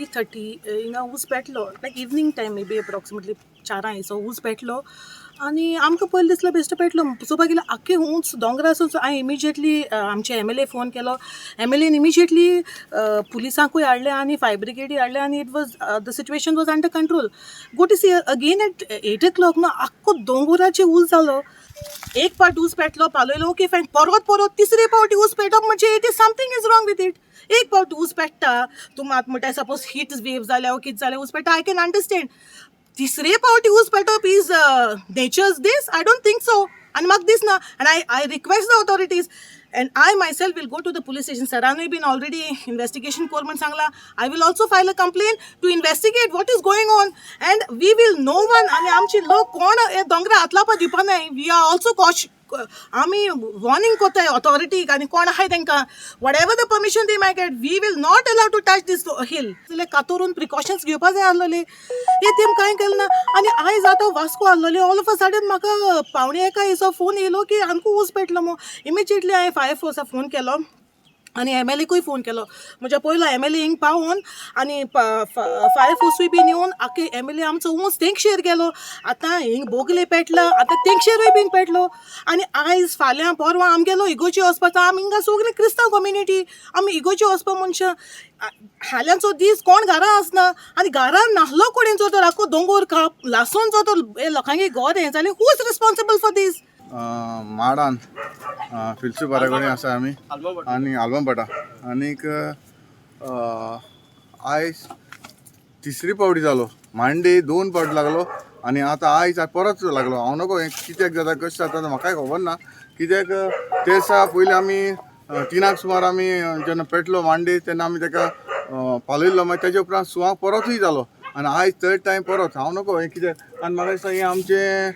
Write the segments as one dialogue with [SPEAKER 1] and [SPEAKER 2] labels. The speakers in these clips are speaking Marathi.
[SPEAKER 1] 3:30 हिंगा ऊस पेटलो, like evening time may be approximately 4 सो ऊस पेटलो आनी आमकां पयलीं दिसलो बेश्टो पेटलो. चोवपाक गेल्यार आख्खें ऊंच दोंगरा आसून हांवें इमिजिएटली आमचे MLA फोन केलो. MLAन इमिजिएटली पुलिसांकूय हाडलें आनी फायर ब्रिगेडी हाडलें आनी it was the situation was under control. Go to see again at 8 o'clock न्हू आख्खो दोंगराचेर ऊस जालो. एक पावट ऊस पेटलो, पालोयलो, ओके फायन. परत तिसरे पावटी ऊस पेटप म्हणजे it is something is wrong with it. एक पावट ऊस पेट्टा, तूं मात म्हणटा सपोज हीट वेव जाल्या वो कितें जालें ऊस पेट्टा, आय कॅन अंडरस्टँड. तिसरे पावटी ऊस पेटप is nature's this? I don't think so. आनी म्हाका दिसना. आनी I request the authorities and I myself will go to the police station. Saranui been already investigation kor man sangla. I will also file a complaint to investigate what is going on, and we will no one आणि आमची लोक कोण दोंगरा हातलापा दिवपा नाय. We are also आमी वॉर्निंग कोताय ऑथॉरिटीक आनी कोण आहाय तांकां, what the permission they may get, we will not allow to touch this hill. जाल्यार कातोरून प्रिकॉशन्स घेवपा जाय आसलोले. हे तेम कांय केलें ना. आनी आयज आतां वास्को आसलोले, ऑल ऑफ अ सडन म्हाका पावणे एका दिसा फोन येयलो की आमकां ऊस पेटलो मो. इमिजिएटली हांवें फायर फोर्साक फोन केलो आनी MLAकूय फोन केलो. म्हणजे पयलो MLA हिंग पावून आनी फायर फोर्सूय बीन येवन आख्खे MLA आमचो ऊस तेंगशेर गेलो. आतां हिंग बोगले पेटला, आतां तेंगशेरूय बीन पेटलो. आनी आयज फाल्यां परवां आमगेलो इगोर्जी वचपाचो. आमी हिंगा सगळी क्रिस्तांव कम्युनिटी, आमी इगोर्जी वचपा मनशां. हाल्यांचो दीस कोण घरां आसना आनी घरान नाहलो कोणेंचो तर आख्खो दोंगोर काप लासून जो तर लोकांगे घर हें जालें. हू इज रिस्पॉन्सिबल फॉर दीस?
[SPEAKER 2] माडान फिल्सी बारागणी आसा आमी आनी आल्बमपाटा. आनीक आयज तिसरी पावटी जालो. मांडे 2 पावटी लागलो आनी आतां आयज परत लागलो. हांव नगो हें कित्याक जाता कशें जाता तें म्हाकाय खबर ना. कित्याक ते दिसा पयलीं आमी 3 सुमार आमी जेन्ना पेटलो मांडे तेन्ना आमी ताका पालयल्लो. मागीर तेजे उपरांत सुवाक परतूय जालो आनी आयज थर्ड टायम परत. हांव नगो हें कित्याक. आनी म्हाका दिसता हें आमचें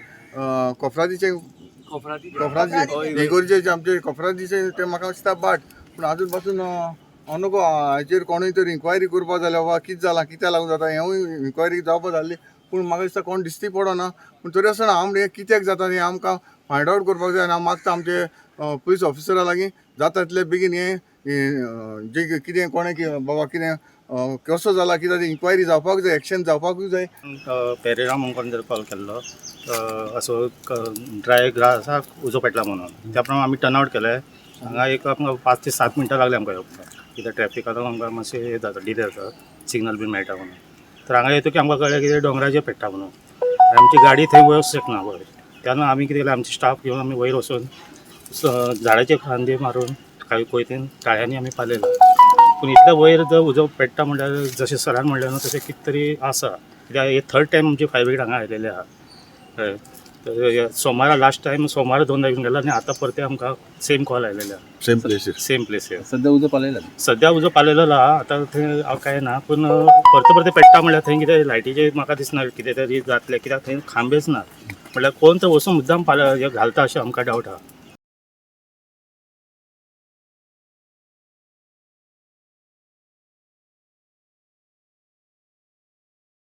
[SPEAKER 2] कोफरातीचें इगोर्जेचे आमचे कोफरातीचे ते म्हाका दिसता बाट. पूण आजून पासून हांव नको हाचेर कोणूय तरी इन्क्वायरी करपा जाल्या वा कितें जालां, कित्याक लागून जाता हेंवूय इन्क्वायरी जावपा जाल्ली. पूण म्हाका दिसता कोण दिश्टी पडना. पूण तरी आसतना हांव हें कित्याक जाता हें आमकां फायंड आवट करपाक जाय. आनी हांव मागता आमचे पुलीस ऑफिसरा लागीं जाता तितले बेगीन हें जें कितें कोणें बाबा कितें कसो जाला कित्याक ती इन्क्वायरी जावपाक जाय, एक्शन जावपाकूय जाय.
[SPEAKER 3] पेरेरा म्हणून जर कॉल केल्लो असो ड्राय ग्रासाक उजो पेटला म्हणून. त्या प्रमाणे आमी टर्नआउट केले. हांगा एक आमकां 5 ते 7 मिनटां लागली आमकां येवपाक. कित्याक ट्रॅफिकाक आमकां मातशें हें जाता, डिले जाता, सिग्नल बीन मेळटा म्हणून. तर हांगा येतकीर आमकां कळ्ळें कितें दोंगराचेर पेट्टा म्हणून. आमची गाडी थंय वच शकना वयर. तेन्ना आमी कितें केलें, आमचे स्टाफ घेवन आमी वयर वचून झाडाचे खांदे मारून काही कोयतेन ताळ्यांनी आमी पालयलो. पूण इतल्या वयर जर उजो पेट्टा म्हणल्यार जशें सरान म्हणलें न्हू तशें कितें तरी आसा. कित्याक हे थर्ड टायम आमची फायर ब्रिगेड हांगा आयलेले आहा. कळ्ळें. तर सोमारा लास्ट टायम सोमारा 2दा येवन गेला आनी आतां परते आमकां सेम कॉल आयलेले आहा. सेम प्लेसीर
[SPEAKER 4] सध्या उजो पालयला.
[SPEAKER 3] सद्या उजो पालयलेलो आहा. आतां थंय कांय ना. पूण परते पेट्टा म्हणल्यार थंय कितें लायटीचे म्हाका दिसना कितें तरी जातलें. कित्याक थंय खांबेच ना. म्हणल्यार कोण तर वचून मुद्दाम घालता अशें आमकां डावट आहा.